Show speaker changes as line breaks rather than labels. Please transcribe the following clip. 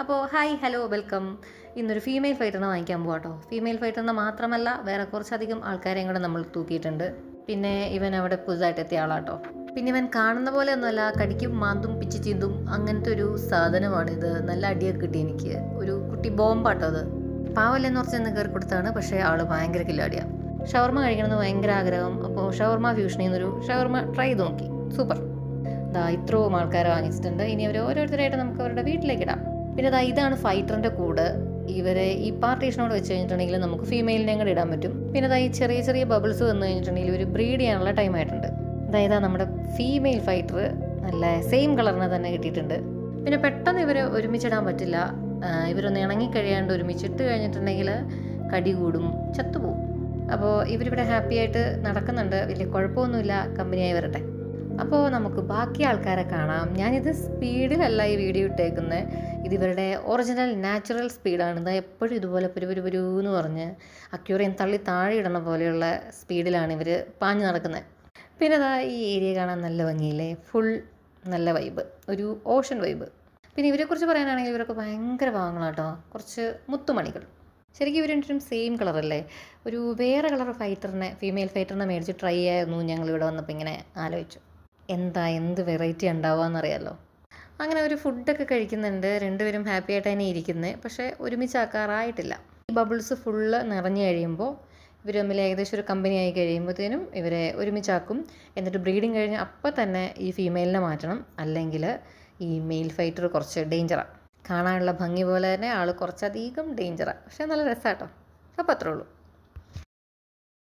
അപ്പോൾ hi hello welcome. ഇന്നൊരു female ഫൈറ്ററിനെ വാങ്ങിക്കാൻ പോകാട്ടോ. ഫീമെയിൽ ഫൈറ്ററിനെ മാത്രമല്ല വേറെ കുറച്ചധികം ആൾക്കാരെയും കൂടെ നമ്മൾ തൂക്കിയിട്ടുണ്ട്. പിന്നെ ഇവൻ അവിടെ പുതുതായിട്ട് എത്തിയ ആളാട്ടോ. പിന്നെ ഇവൻ കാണുന്ന പോലെ ഒന്നുമല്ല, കടിക്കും മാന്തും പിച്ചി ചീന്തും അങ്ങനത്തെ ഒരു സാധനമാണിത്. നല്ല അടിയൊക്കെ കിട്ടി എനിക്ക്. ഒരു കുട്ടി ബോംബാട്ടോ അത്. പാവല്ലെന്ന് കുറച്ചൊന്ന് കയറി കൊടുത്താണ്, പക്ഷേ ആൾ ഭയങ്കര കില്ലാടിയാണ്. ഷവർമ കഴിക്കണമെന്ന് ഭയങ്കര ആഗ്രഹം. അപ്പോൾ ഷവർമ ഫ്യൂഷനിൽ നിന്നൊരു ഷവർമ ട്രൈ ചെയ്ത് നോക്കി. സൂപ്പർ. ഇത്രയും ആൾക്കാരെ വാങ്ങിച്ചിട്ടുണ്ട്. ഇനി അവർ ഓരോരുത്തരായിട്ട് നമുക്ക് അവരുടെ വീട്ടിലേക്ക് ഇടാം. പിന്നെ ഇതാണ് ഫൈറ്ററിൻ്റെ കൂട്. ഇവരെ ഈ പാർട്ടീഷനോട് വെച്ച് കഴിഞ്ഞിട്ടുണ്ടെങ്കിൽ നമുക്ക് ഫീമെയിലിനെ കൂടെ ഇടാൻ പറ്റും. പിന്നെ ഈ ചെറിയ ചെറിയ ബബിൾസ് വന്നു കഴിഞ്ഞിട്ടുണ്ടെങ്കിൽ ഒരു ബ്രീഡ് ചെയ്യാനുള്ള ടൈം ആയിട്ടുണ്ട്. അതായത് നമ്മുടെ ഫീമെയിൽ ഫൈറ്റർ നല്ല സെയിം കളറിനെ തന്നെ കിട്ടിയിട്ടുണ്ട്. പിന്നെ പെട്ടെന്ന് ഇവരെ ഒരുമിച്ചിടാൻ പറ്റില്ല. ഇവരൊന്ന് ഇണങ്ങിക്കഴിയാണ്ട് ഒരുമിച്ചിട്ട് കഴിഞ്ഞിട്ടുണ്ടെങ്കിൽ കടി കൂടും, ചത്തുപോകും. അപ്പോൾ ഇവരിവിടെ ഹാപ്പി ആയിട്ട് നടക്കുന്നുണ്ട്. വലിയ കുഴപ്പമൊന്നുമില്ല. കമ്പനിയായി വരട്ടെ. അപ്പോൾ നമുക്ക് ബാക്കി ആൾക്കാരെ കാണാം. ഞാനിത് സ്പീഡിലല്ല ഈ വീഡിയോ ഇട്ടേക്കുന്നത്. ഇതിവരുടെ ഒറിജിനൽ നാച്ചുറൽ സ്പീഡാണ്. എപ്പോഴും ഇതുപോലെ പുരുന്ന് പറഞ്ഞ് അക്യൂറിയം തള്ളി താഴെ ഇടണ പോലെയുള്ള സ്പീഡിലാണ് ഇവർ പാഞ്ഞു നടക്കുന്നത്. പിന്നെ ഈ ഏരിയ കാണാൻ നല്ല ഭംഗിയില്ലേ. ഫുൾ നല്ല വൈബ്, ഒരു ഓഷൻ വൈബ്. പിന്നെ ഇവരെക്കുറിച്ച് പറയാനാണെങ്കിൽ ഇവരൊക്കെ ഭയങ്കര പാവങ്ങളാട്ടോ. കുറച്ച് മുത്തുമണികൾ. ശരിക്കും ഇവർ രണ്ടും സെയിം കളറല്ലേ. ഒരു വേറെ കളർ ഫീമെയിൽ ഫൈറ്ററിനെ മേടിച്ച് ട്രൈ ചെയ്യായിരുന്നു ഞങ്ങളിവിടെ വന്നപ്പോൾ. ഇങ്ങനെ ആലോചിച്ചു, എന്ത് വെറൈറ്റി ഉണ്ടാവുകയെന്നറിയാമല്ലോ. അങ്ങനെ ഒരു ഫുഡൊക്കെ കഴിക്കുന്നുണ്ട്. രണ്ടുപേരും ഹാപ്പി ആയിട്ട് തന്നെ ഇരിക്കുന്നത്. പക്ഷേ ഒരുമിച്ചാക്കാറായിട്ടില്ല. ഈ ബബിൾസ് ഫുള്ള് നിറഞ്ഞു കഴിയുമ്പോൾ ഇവർ തമ്മിൽ ഏകദേശം ഒരു കമ്പനി ആയി കഴിയുമ്പോഴത്തേനും ഇവരെ ഒരുമിച്ചാക്കും. എന്നിട്ട് ബ്രീഡിങ് കഴിഞ്ഞ് അപ്പം തന്നെ ഈ ഫീമെയിലിനെ മാറ്റണം. അല്ലെങ്കിൽ ഈ മെയിൽ ഫൈറ്റർ കുറച്ച് ഡേഞ്ചറാണ്. കാണാനുള്ള ഭംഗി പോലെ തന്നെ ആൾ കുറച്ചധികം ഡേഞ്ചറാണ്. പക്ഷേ നല്ല രസമാട്ടോ. അപ്പോൾ അത്രേ ഉള്ളൂ.